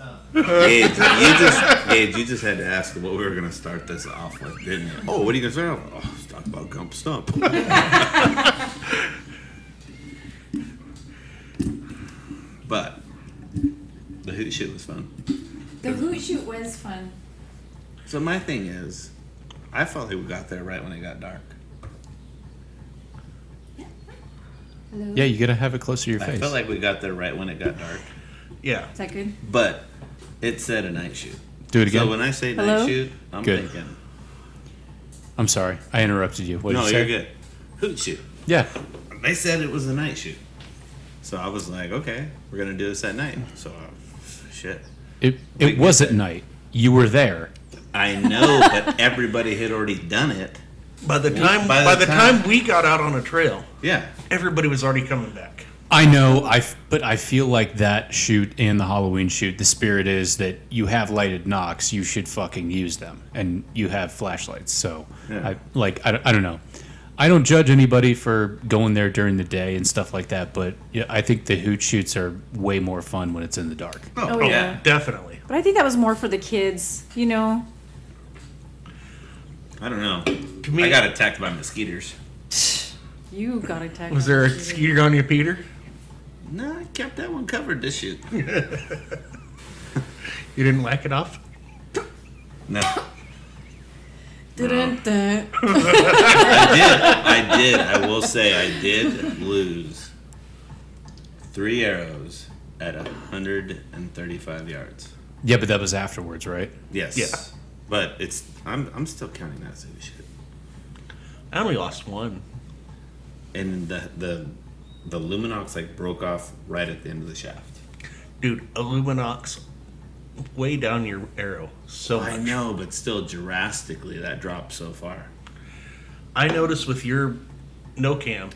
stump. Gage, you just had to ask what we were going to start this off with, didn't you? Oh, what are you going to start off with? Oh, let's talk about Gump Stump. But the Hoot shoot was fun. The Hoot shoot was fun. So my thing is, I felt like we got there right when it got dark. Hello? Yeah, you gotta have it closer to your I face. felt like we got there right when it got dark. Yeah. Is that good? But it said a night shoot. Do it again. So when I say Hello? night shoot, I'm Good. thinking. I'm sorry, I interrupted you. What did No, you say? you're good. Hoot shoot. Yeah. They said it was a night shoot. So I was like, okay, we're going to do this at night. So, shit. It was at night. You were there. I know, but everybody had already done it. By the time we got out on a trail, Yeah. everybody was already coming back. I know, but I feel like that shoot and the Halloween shoot, the spirit is that you have lighted knocks, you should fucking use them, and you have flashlights. So, Yeah. I don't know. I don't judge anybody for going there during the day and stuff like that, but yeah, I think the Hoot shoots are way more fun when it's in the dark. Oh, yeah. Definitely. But I think that was more for the kids, you know? I don't know. To me, I got attacked by mosquitoes. You got attacked. was there a skeeter on you, Peter? No, I kept that one covered this shoot. You didn't whack it off? No. Dun-dun-dun. I did. I will say I did lose 3 arrows at 135 yards. Yeah, but that was afterwards, right? Yes. Yeah. But I'm still counting that as a shit. I only lost one. And the Luminox like broke off right at the end of the shaft. Dude, a Luminox way down your arrow. So I much. know, but still drastically that dropped so far. I noticed with your no cam,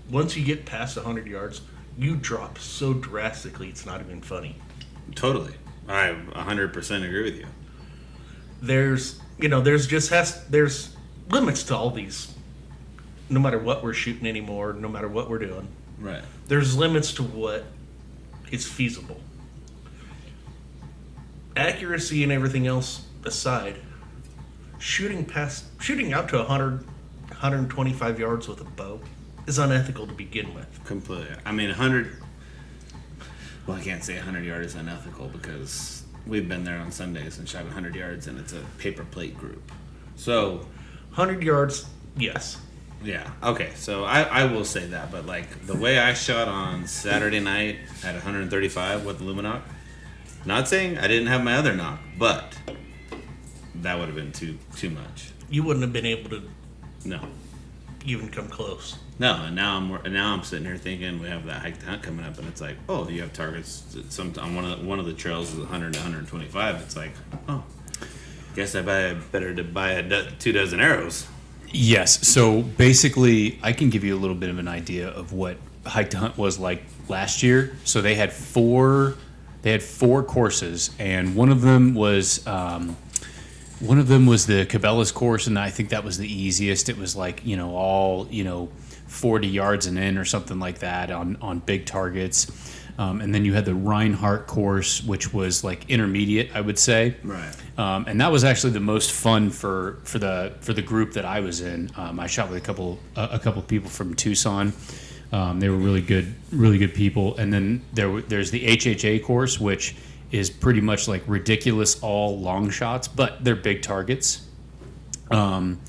once you get past 100 yards, you drop so drastically it's not even funny. Totally. I 100% agree with you. There's limits to all these. No matter what we're shooting anymore, no matter what we're doing, Right. there's limits to what is feasible. Accuracy and everything else aside, shooting out to 100, 125 yards with a bow is unethical to begin with. Completely. I mean, 100. Well, I can't say 100 yard is unethical because we've been there on Sundays and shot 100 yards, and it's a paper plate group. So, 100 yards, yes. yeah. Okay. So I will say that, but like the way I shot on Saturday night at 135 with the Luminoc, not saying I didn't have my other knock, but that would have been too much. You wouldn't have been able to No. even come close. No, and now I'm sitting here thinking we have that hike to hunt coming up, and it's like, oh, you have targets. On one of the trails is 100 to 125. It's like, oh, guess I better to buy 2 dozen arrows. Yes. So basically, I can give you a little bit of an idea of what Hike to Hunt was like last year. So they had four courses, and one of them was the Cabela's course, and I think that was the easiest. It was like, all 40 yards and in or something like that on big targets. And then you had the Reinhardt course, which was like intermediate, I would say. Right. And that was actually the most fun for the group that I was in. I shot with a couple people from Tucson. They were really good people. And then there's the HHA course, which is pretty much like ridiculous all long shots, but they're big targets. And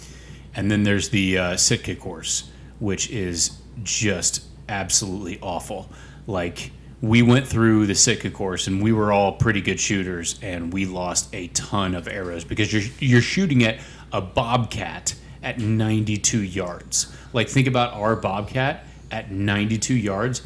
then there's the Sitka course, which is just absolutely awful. Like, we went through the Sitka course and we were all pretty good shooters, and we lost a ton of arrows because you're shooting at a bobcat at 92 yards. Like, think about our bobcat at 92 yards,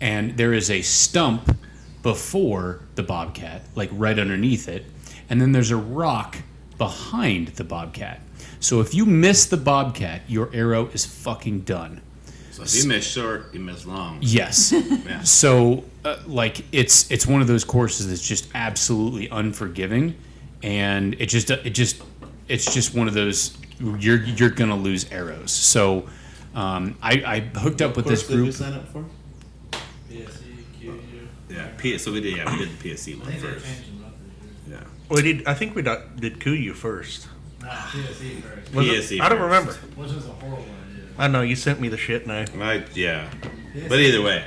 and there is a stump before the bobcat, like right underneath it, and then there's a rock behind the bobcat. So if you miss the bobcat, your arrow is fucking done. So if you miss short, you miss long. Yes. Yeah. So it's one of those courses that's just absolutely unforgiving, and it's just one of those you're gonna lose arrows. So I hooked up with this group. What course did you sign up for? BSE, QU, Yeah. So we did the PSC one first. Yeah. We did. I think we did Kuyu first. Nah, PSE first. Was PSC it? I don't first. remember. Which was a horrible idea. I know you sent me the shit, and Yeah. But either way.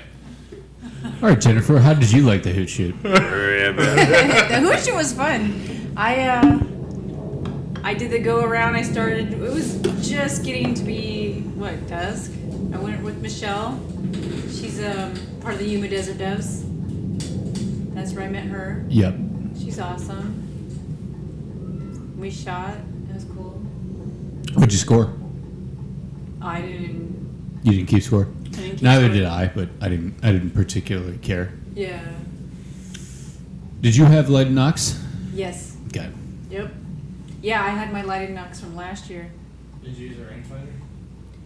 All right, Jennifer, how did you like the Hoot shoot? The Hoot shoot was fun. I did the go around. I started. It was just getting to be dusk. I went with Michelle. She's part of the Yuma Desert Doves. That's where I met her. Yep. She's awesome. We shot. It was cool. What'd you score? I didn't. You didn't keep score. I didn't keep Neither score. did I, but I didn't particularly care. Yeah. Did you have lighted knocks? Yes. Okay. Yep. Yeah, I had my lighted knocks from last year. Did you use a rangefinder?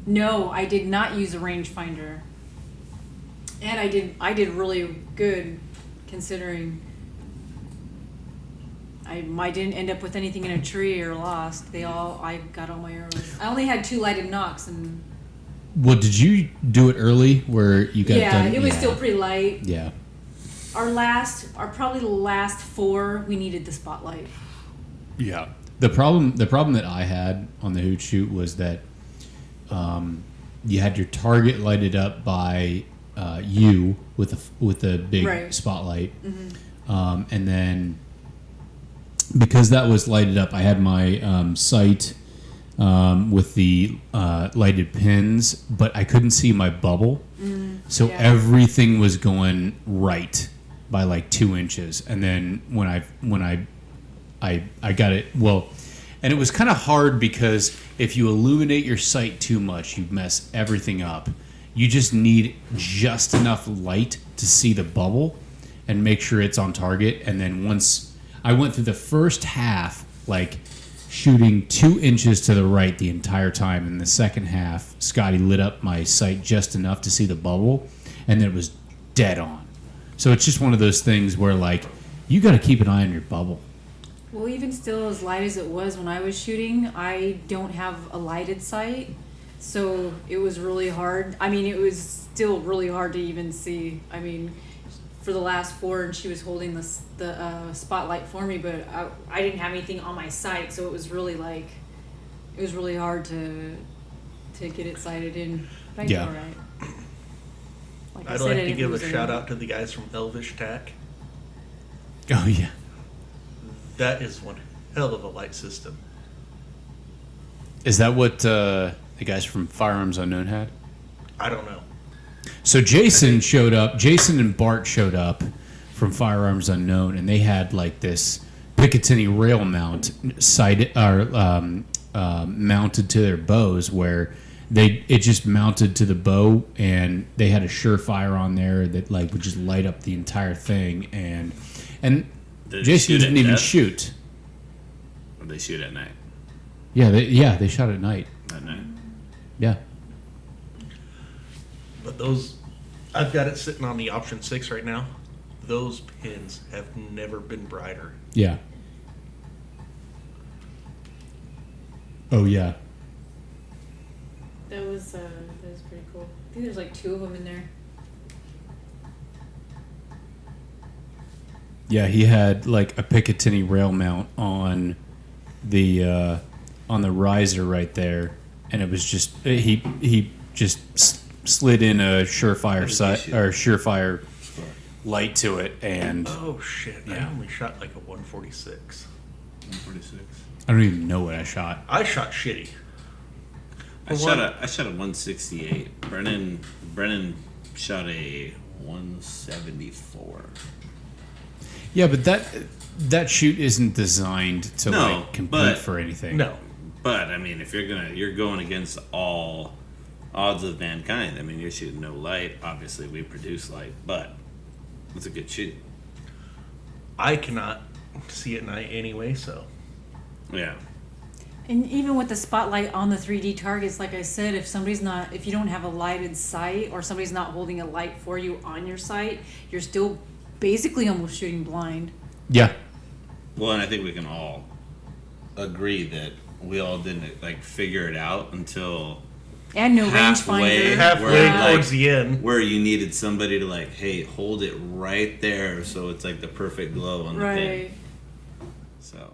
No, I did not use a rangefinder. And I did really good considering I didn't end up with anything in a tree or lost. I got all my arrows. I only had 2 lighted knocks and Well, did you do it early where you got done? it was still pretty light. Yeah. Our probably the last 4 we needed the spotlight. Yeah. The problem that I had on the Hoot shoot was that you had your target lighted up by you with a big Right. spotlight, and then because that was lighted up, I had my sight with the lighted pins, but I couldn't see my bubble, so Yeah. everything was going right by like 2 inches, and then when I got it well. And it was kind of hard because if you illuminate your sight too much, you mess everything up. You just need just enough light to see the bubble and make sure it's on target. And then once I went through the first half, like shooting 2 inches to the right the entire time. In the second half, Scotty lit up my sight just enough to see the bubble, and then it was dead on. So it's just one of those things where, like, you got to keep an eye on your bubble. Well, even still, as light as it was when I was shooting, I don't have a lighted sight, so it was really hard. I mean, it was still really hard to even see. I mean, for the last 4, and she was holding the spotlight for me, but I didn't have anything on my sight, so it was really hard to get it sighted in. But I did all right. Like I'd said, like I to didn't give a lose shout anything. out to the guys from Elvish Tack. Oh, yeah. That is one hell of a light system. Is that what the guys from Firearms Unknown had? I don't know. So Jason showed up. Jason and Bart showed up from Firearms Unknown, and they had like this Picatinny rail mount mounted to their bows, where it just mounted to the bow, and they had a Surefire on there that like would just light up the entire thing, and Jason didn't even shoot. Or they shoot at night. Yeah, they shot at night. At night. Yeah. But I've got it sitting on the option 6 right now. Those pins have never been brighter. Yeah. Oh yeah. That was pretty cool. I think there's like 2 of them in there. Yeah, he had like a Picatinny rail mount on the riser right there, and it was just he just slid in a Surefire light to it, and Oh shit! I Yeah. only shot like a 146. 146. I don't even know what I shot. I shot shitty. I shot a 168. Brennan shot a 174. Yeah, but that shoot isn't designed to No, like compete but- for anything. No, But I mean, if you're going against all odds of mankind. I mean, you're shooting no light. Obviously, we produce light, but it's a good shoot. I cannot see at night anyway, so Yeah. And even with the spotlight on the 3D targets, like I said, if you don't have a lighted sight or somebody's not holding a light for you on your sight, you're still basically almost shooting blind. Yeah. Well, and I think we can all agree that we all didn't like figure it out until And no halfway, rangefinder. Halfway where, Yeah. towards the end. where you needed somebody to like, hey, hold it right there, so it's like the perfect glow on the pin. Right. So